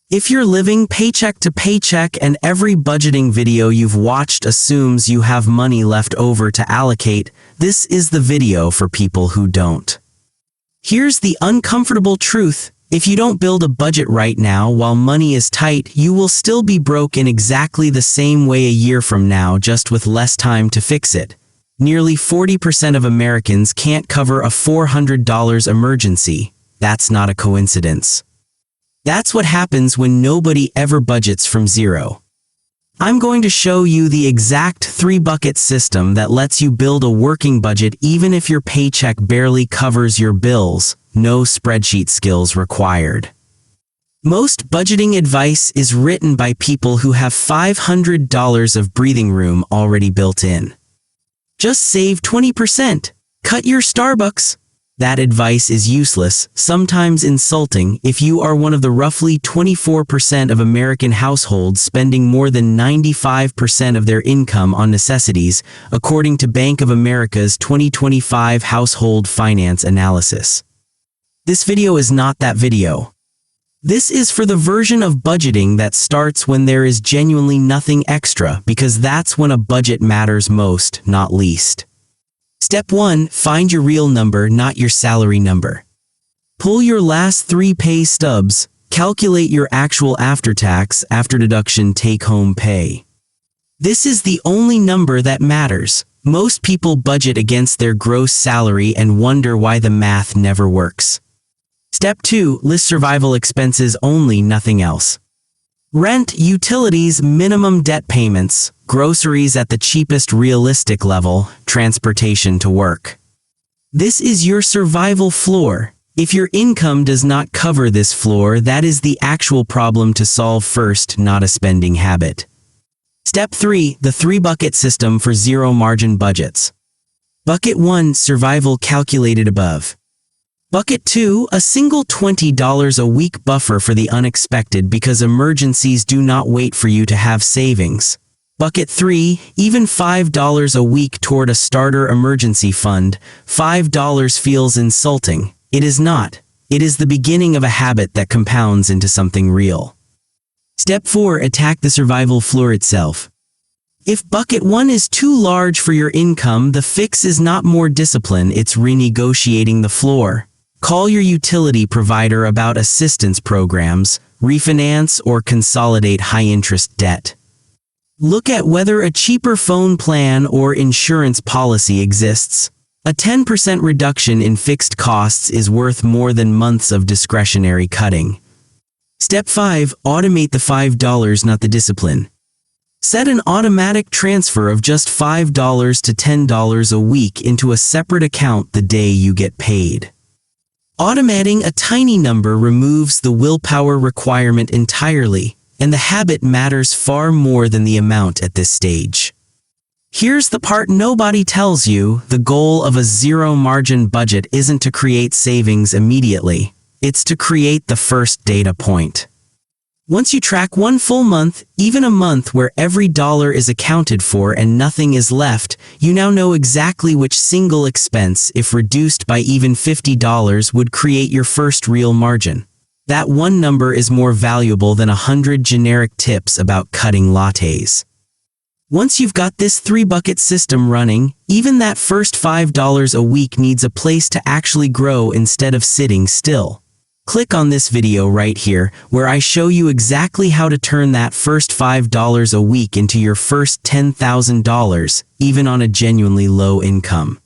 If you're living paycheck to paycheck and every budgeting video you've watched assumes you have money left over to allocate, this is the video for people who don't. Here's the uncomfortable truth. If you don't build a budget right now while money is tight, you will still be broke in exactly the same way a year from now, just with less time to fix it. Nearly 40% of Americans can't cover a $400 emergency. That's not a coincidence. That's what happens when nobody ever budgets from zero. I'm going to show you the exact 3-bucket system that lets you build a working budget even if your paycheck barely covers your bills. No spreadsheet skills required. Most budgeting advice is written by people who have $500 of breathing room already built in. Just save 20%. Cut your Starbucks. That advice is useless, sometimes insulting, if you are one of the roughly 24% of American households spending more than 95% of their income on necessities, according to Bank of America's 2025 Household Finance Analysis. This video is not that video. This is for the version of budgeting that starts when there is genuinely nothing extra, because that's when a budget matters most, not least. Step 1. Find your real number, not your salary number. Pull your last 3 pay stubs. Calculate your actual after-tax, after-deduction take-home pay. This is the only number that matters. Most people budget against their gross salary and wonder why the math never works. Step 2. List survival expenses only, nothing else. Rent, utilities, minimum debt payments, groceries at the cheapest realistic level, transportation to work. This is your survival floor. If your income does not cover this floor, that is the actual problem to solve first, not a spending habit. Step 3. The 3-bucket system for zero-margin budgets. Bucket 1. Survival calculated above. Bucket 2. A single $20 a week buffer for the unexpected, because emergencies do not wait for you to have savings. Bucket 3. Even $5 a week toward a starter emergency fund. $5 feels insulting. It is not. It is the beginning of a habit that compounds into something real. Step 4. Attack the survival floor itself. If bucket 1 is too large for your income, the fix is not more discipline, it's renegotiating the floor. Call your utility provider about assistance programs, refinance or consolidate high-interest debt. Look at whether a cheaper phone plan or insurance policy exists. A 10% reduction in fixed costs is worth more than months of discretionary cutting. Step 5. Automate the $5, not the discipline. Set an automatic transfer of just $5 to $10 a week into a separate account the day you get paid. Automating a tiny number removes the willpower requirement entirely, and the habit matters far more than the amount at this stage. Here's the part nobody tells you: the goal of a zero-margin budget isn't to create savings immediately. It's to create the first data point. Once you track one full month, even a month where every dollar is accounted for and nothing is left, you now know exactly which single expense, if reduced by even $50, would create your first real margin. That one number is more valuable than 100 generic tips about cutting lattes. Once you've got this 3-bucket system running, even that first $5 a week needs a place to actually grow instead of sitting still. Click on this video right here, where I show you exactly how to turn that first $5 a week into your first $10,000, even on a genuinely low income.